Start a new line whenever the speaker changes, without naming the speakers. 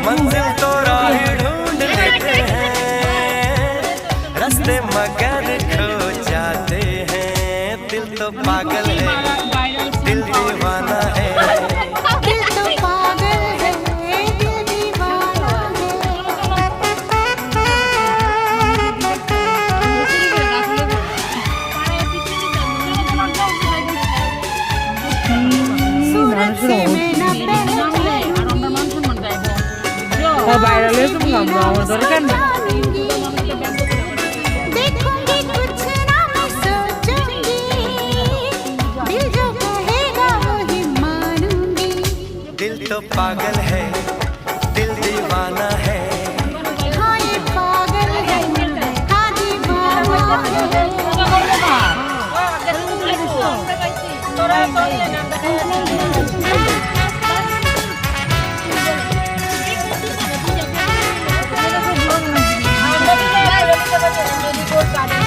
मंजिल तो राह ढूंढ लेते हैं, रास्ते मगर खो जाते हैं। दिल तो पागल है, दिल दीवाना है।
ভাইরাল হয়েছে আমার দরকার না।
दिल तो पागल है।